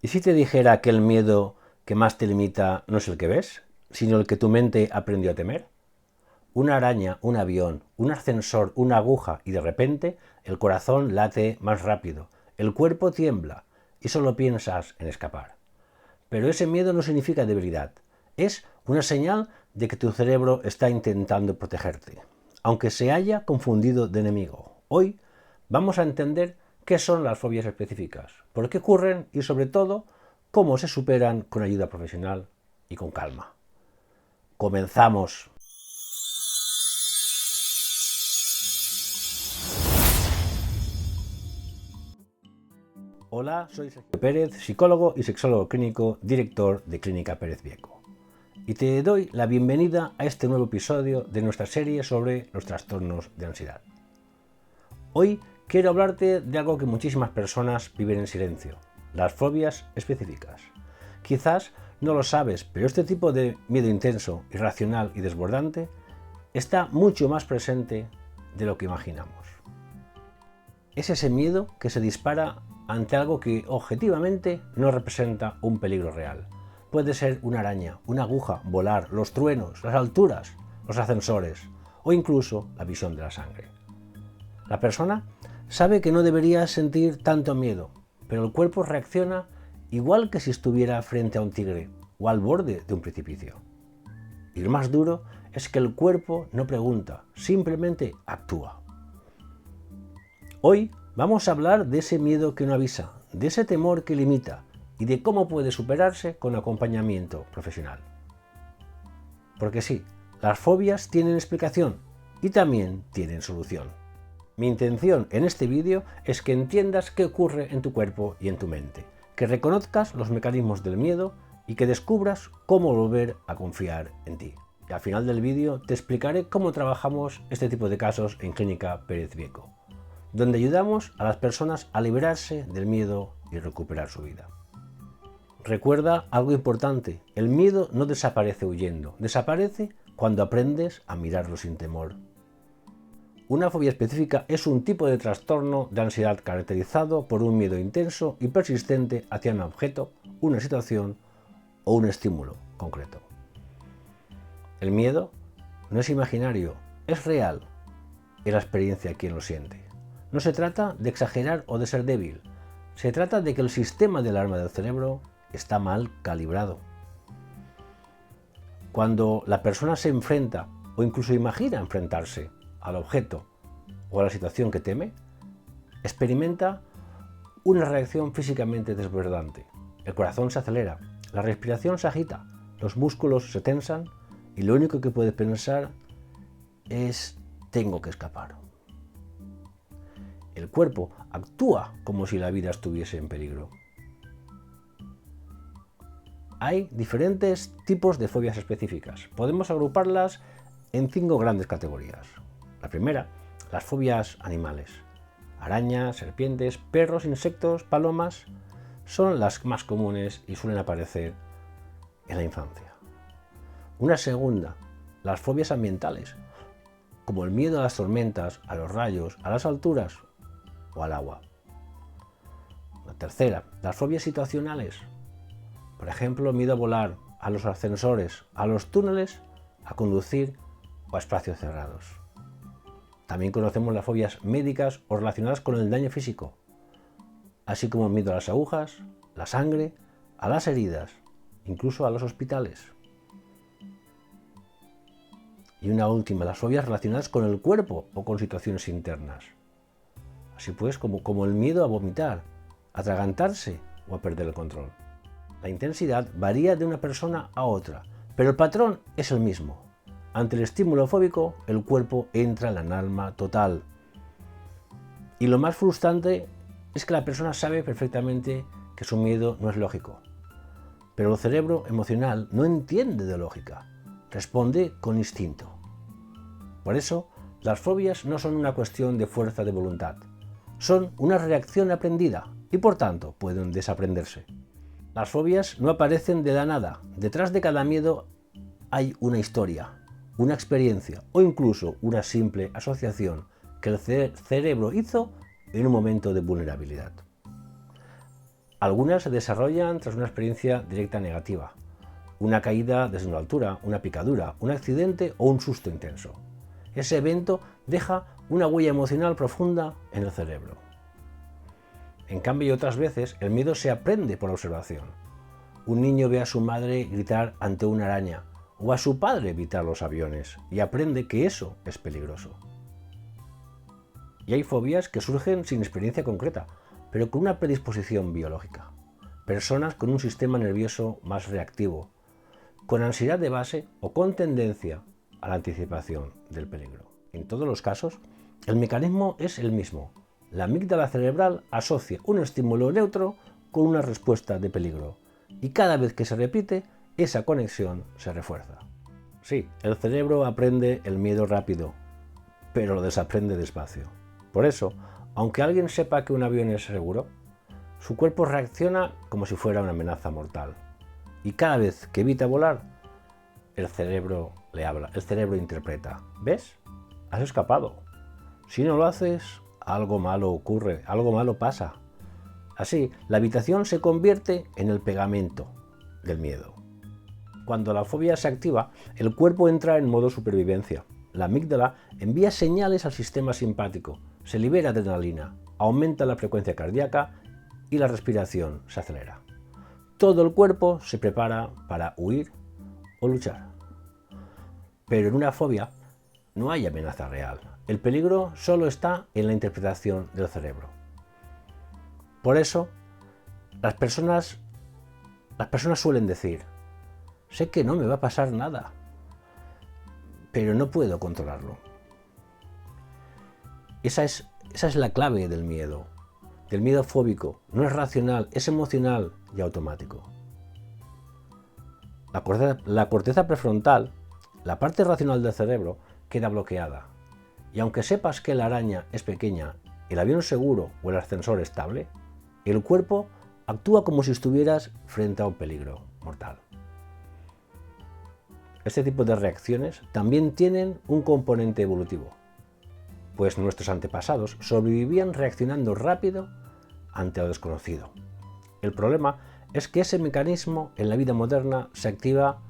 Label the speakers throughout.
Speaker 1: ¿Y si te dijera que el miedo que más te limita no es el que ves, sino el que tu mente aprendió a temer? Una araña, un avión, un ascensor, una aguja y de repente el corazón late más rápido, el cuerpo tiembla y solo piensas en escapar. Pero ese miedo no significa debilidad, es una señal de que tu cerebro está intentando protegerte, aunque se haya confundido de enemigo. Hoy vamos a entender qué son las fobias específicas, por qué ocurren y sobre todo cómo se superan con ayuda profesional y con calma. Comenzamos. Hola, soy Sergio Pérez, psicólogo y sexólogo clínico, director de Clínica Pérez Vieco. Y te doy la bienvenida a este nuevo episodio de nuestra serie sobre los trastornos de ansiedad. Hoy quiero hablarte de algo que muchísimas personas viven en silencio, las fobias específicas. Quizás no lo sabes, pero este tipo de miedo intenso, irracional y desbordante está mucho más presente de lo que imaginamos. Es ese miedo que se dispara ante algo que objetivamente no representa un peligro real. Puede ser una araña, una aguja, volar, los truenos, las alturas, los ascensores o incluso la visión de la sangre. La persona sabe que no debería sentir tanto miedo, pero el cuerpo reacciona igual que si estuviera frente a un tigre o al borde de un precipicio. Y lo más duro es que el cuerpo no pregunta, simplemente actúa. Hoy vamos a hablar de ese miedo que no avisa, de ese temor que limita y de cómo puede superarse con acompañamiento profesional. Porque sí, las fobias tienen explicación y también tienen solución. Mi intención en este vídeo es que entiendas qué ocurre en tu cuerpo y en tu mente, que reconozcas los mecanismos del miedo y que descubras cómo volver a confiar en ti. Y al final del vídeo te explicaré cómo trabajamos este tipo de casos en Clínica Pérez Vieco, donde ayudamos a las personas a liberarse del miedo y recuperar su vida. Recuerda algo importante, el miedo no desaparece huyendo, desaparece cuando aprendes a mirarlo sin temor. Una fobia específica es un tipo de trastorno de ansiedad caracterizado por un miedo intenso y persistente hacia un objeto, una situación o un estímulo concreto. El miedo no es imaginario, es real y la experiencia quien lo siente. No se trata de exagerar o de ser débil, se trata de que el sistema de alarma del cerebro está mal calibrado. Cuando la persona se enfrenta o incluso imagina enfrentarse al objeto o a la situación que teme, experimenta una reacción físicamente desbordante. El corazón se acelera, la respiración se agita, los músculos se tensan y lo único que puede pensar es tengo que escapar. El cuerpo actúa como si la vida estuviese en peligro. Hay diferentes tipos de fobias específicas. Podemos agruparlas en 5 grandes categorías. La primera, las fobias animales. Arañas, serpientes, perros, insectos, palomas son las más comunes y suelen aparecer en la infancia. Una segunda, las fobias ambientales, como el miedo a las tormentas, a los rayos, a las alturas o al agua. La tercera, las fobias situacionales. Por ejemplo, miedo a volar, a los ascensores, a los túneles, a conducir o a espacios cerrados. También conocemos las fobias médicas o relacionadas con el daño físico, así como el miedo a las agujas, la sangre, a las heridas, incluso a los hospitales. Y una última, las fobias relacionadas con el cuerpo o con situaciones internas. Así pues, como el miedo a vomitar, a atragantarse o a perder el control. La intensidad varía de una persona a otra, pero el patrón es el mismo. Ante el estímulo fóbico, el cuerpo entra en la alarma total. Y lo más frustrante es que la persona sabe perfectamente que su miedo no es lógico. Pero el cerebro emocional no entiende de lógica, responde con instinto. Por eso, las fobias no son una cuestión de fuerza de voluntad, son una reacción aprendida y por tanto pueden desaprenderse. Las fobias no aparecen de la nada. Detrás de cada miedo hay una historia, una experiencia o incluso una simple asociación que el cerebro hizo en un momento de vulnerabilidad. Algunas se desarrollan tras una experiencia directa negativa, una caída desde una altura, una picadura, un accidente o un susto intenso. Ese evento deja una huella emocional profunda en el cerebro. En cambio, otras veces el miedo se aprende por observación. Un niño ve a su madre gritar ante una araña o a su padre evitar los aviones y aprende que eso es peligroso. Y hay fobias que surgen sin experiencia concreta, pero con una predisposición biológica. Personas con un sistema nervioso más reactivo, con ansiedad de base o con tendencia a la anticipación del peligro. En todos los casos, el mecanismo es el mismo. La amígdala cerebral asocia un estímulo neutro con una respuesta de peligro, y cada vez que se repite, esa conexión se refuerza. Sí, el cerebro aprende el miedo rápido, pero lo desaprende despacio. Por eso, aunque alguien sepa que un avión es seguro, su cuerpo reacciona como si fuera una amenaza mortal. Y cada vez que evita volar, el cerebro le habla, el cerebro interpreta. ¿Ves? Has escapado. Si no lo haces, algo malo ocurre, algo malo pasa. Así, la evitación se convierte en el pegamento del miedo. Cuando la fobia se activa, el cuerpo entra en modo supervivencia. La amígdala envía señales al sistema simpático, se libera adrenalina, aumenta la frecuencia cardíaca y la respiración se acelera. Todo el cuerpo se prepara para huir o luchar. Pero en una fobia no hay amenaza real. El peligro solo está en la interpretación del cerebro. Por eso, las personas suelen decir: sé que no me va a pasar nada, pero no puedo controlarlo. Esa es la clave del miedo fóbico. No es racional, es emocional y automático. La corteza prefrontal, la parte racional del cerebro, queda bloqueada. Y aunque sepas que la araña es pequeña, el avión seguro o el ascensor estable, el cuerpo actúa como si estuvieras frente a un peligro mortal. Este tipo de reacciones también tienen un componente evolutivo, pues nuestros antepasados sobrevivían reaccionando rápido ante lo desconocido. El problema es que ese mecanismo en la vida moderna se activa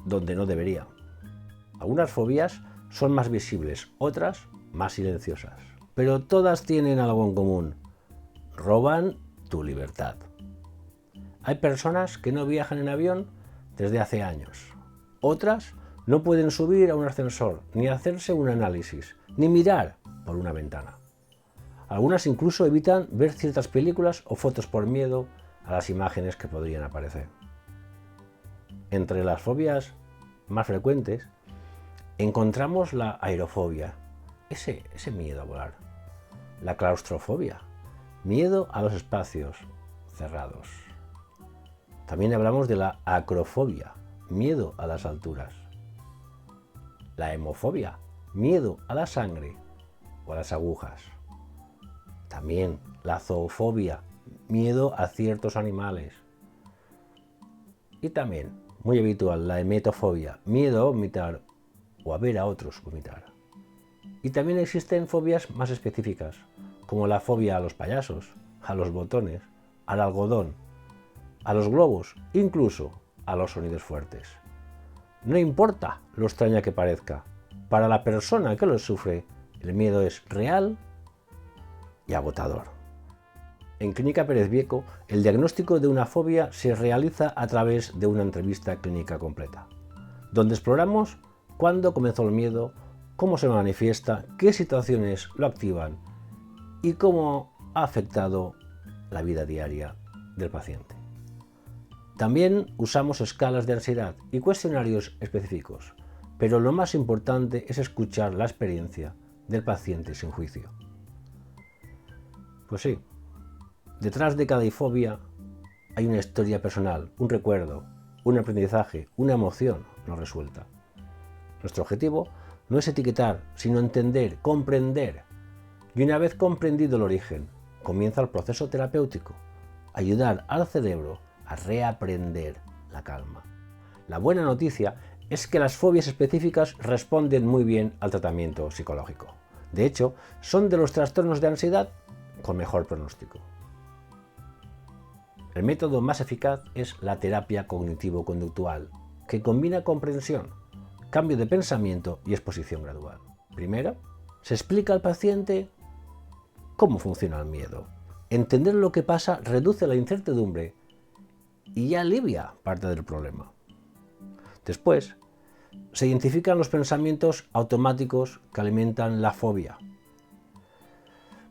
Speaker 1: donde no debería. Algunas fobias son más visibles, otras más silenciosas, pero todas tienen algo en común: roban tu libertad. Hay personas que no viajan en avión desde hace años. Otras no pueden subir a un ascensor, ni hacerse un análisis, ni mirar por una ventana. Algunas incluso evitan ver ciertas películas o fotos por miedo a las imágenes que podrían aparecer. Entre las fobias más frecuentes encontramos la aerofobia, ese miedo a volar. La claustrofobia, miedo a los espacios cerrados. También hablamos de la acrofobia, miedo a las alturas. La hemofobia, miedo a la sangre o a las agujas. También la zoofobia, miedo a ciertos animales. Y también, muy habitual, la emetofobia, miedo a vomitar o a ver a otros vomitar. Y también existen fobias más específicas, como la fobia a los payasos, a los botones, al algodón, a los globos, incluso a los sonidos fuertes. No importa lo extraña que parezca, para la persona que lo sufre, el miedo es real y agotador. En Clínica Pérez Vieco, el diagnóstico de una fobia se realiza a través de una entrevista clínica completa, donde exploramos cuándo comenzó el miedo, cómo se manifiesta, qué situaciones lo activan y cómo ha afectado la vida diaria del paciente. También usamos escalas de ansiedad y cuestionarios específicos, pero lo más importante es escuchar la experiencia del paciente sin juicio. Pues sí, detrás de cada fobia hay una historia personal, un recuerdo, un aprendizaje, una emoción no resuelta. Nuestro objetivo no es etiquetar, sino entender, comprender. Y una vez comprendido el origen, comienza el proceso terapéutico, ayudar al cerebro a reaprender la calma. La buena noticia es que las fobias específicas responden muy bien al tratamiento psicológico. De hecho, son de los trastornos de ansiedad con mejor pronóstico. El método más eficaz es la terapia cognitivo-conductual, que combina comprensión, cambio de pensamiento y exposición gradual. Primero, se explica al paciente cómo funciona el miedo. Entender lo que pasa reduce la incertidumbre y ya alivia parte del problema. Después, se identifican los pensamientos automáticos que alimentan la fobia.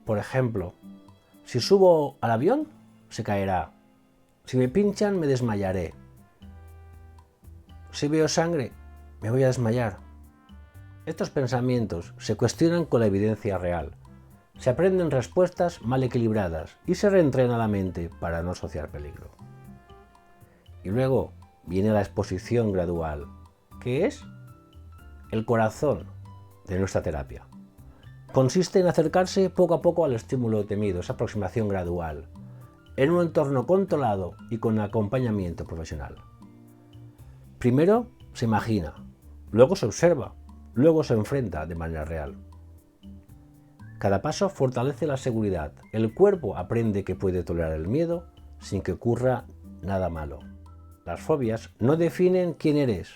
Speaker 1: Por ejemplo, si subo al avión, se caerá. Si me pinchan, me desmayaré. Si veo sangre, me voy a desmayar. Estos pensamientos se cuestionan con la evidencia real. Se aprenden respuestas mal equilibradas y se reentrena la mente para no asociar peligro. Y luego viene la exposición gradual, que es el corazón de nuestra terapia. Consiste en acercarse poco a poco al estímulo temido, esa aproximación gradual, en un entorno controlado y con acompañamiento profesional. Primero se imagina, luego se observa, luego se enfrenta de manera real. Cada paso fortalece la seguridad. El cuerpo aprende que puede tolerar el miedo sin que ocurra nada malo. Las fobias no definen quién eres,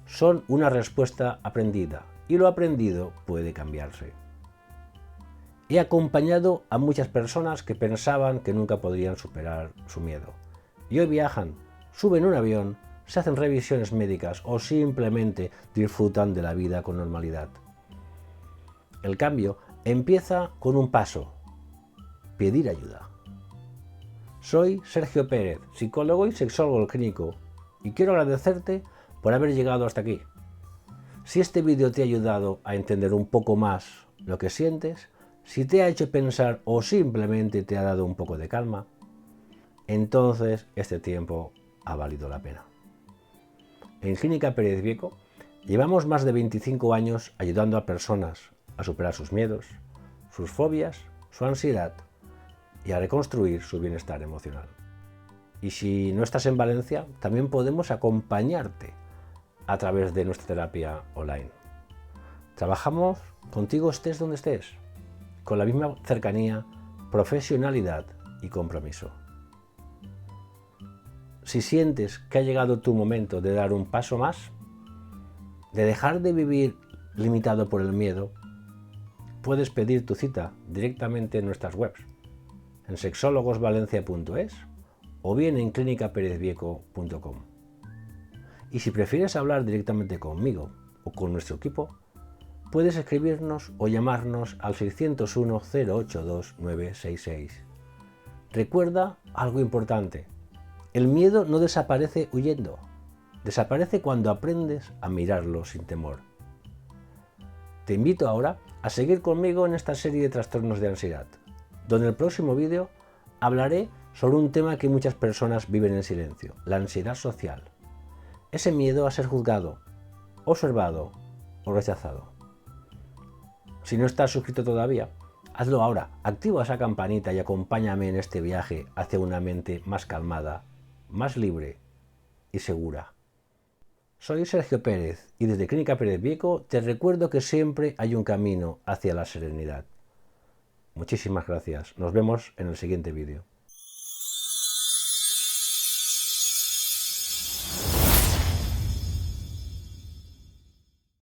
Speaker 1: son una respuesta aprendida y lo aprendido puede cambiarse. He acompañado a muchas personas que pensaban que nunca podrían superar su miedo. Y hoy viajan, suben un avión, se hacen revisiones médicas o simplemente disfrutan de la vida con normalidad. El cambio empieza con un paso: pedir ayuda. Soy Sergio Pérez, psicólogo y sexólogo clínico, y quiero agradecerte por haber llegado hasta aquí. Si este vídeo te ha ayudado a entender un poco más lo que sientes, si te ha hecho pensar o simplemente te ha dado un poco de calma, entonces este tiempo ha valido la pena. En Clínica Pérez Vieco llevamos más de 25 años ayudando a personas a superar sus miedos, sus fobias, su ansiedad y a reconstruir su bienestar emocional. Y si no estás en Valencia, también podemos acompañarte a través de nuestra terapia online. Trabajamos contigo estés donde estés, con la misma cercanía, profesionalidad y compromiso. Si sientes que ha llegado tu momento de dar un paso más, de dejar de vivir limitado por el miedo, puedes pedir tu cita directamente en nuestras webs, en sexologosvalencia.es o bien en clinicaperezvieco.com. Y si prefieres hablar directamente conmigo o con nuestro equipo, puedes escribirnos o llamarnos al 601 082 966. Recuerda algo importante: el miedo no desaparece huyendo, desaparece cuando aprendes a mirarlo sin temor. Te invito ahora a seguir conmigo en esta serie de trastornos de ansiedad, donde en el próximo vídeo hablaré sobre un tema que muchas personas viven en silencio: la ansiedad social. Ese miedo a ser juzgado, observado o rechazado. Si no estás suscrito todavía, hazlo ahora, activa esa campanita y acompáñame en este viaje hacia una mente más calmada, más libre y segura. Soy Sergio Pérez y desde Clínica Pérez Vieco te recuerdo que siempre hay un camino hacia la serenidad. Muchísimas gracias, nos vemos en el siguiente vídeo.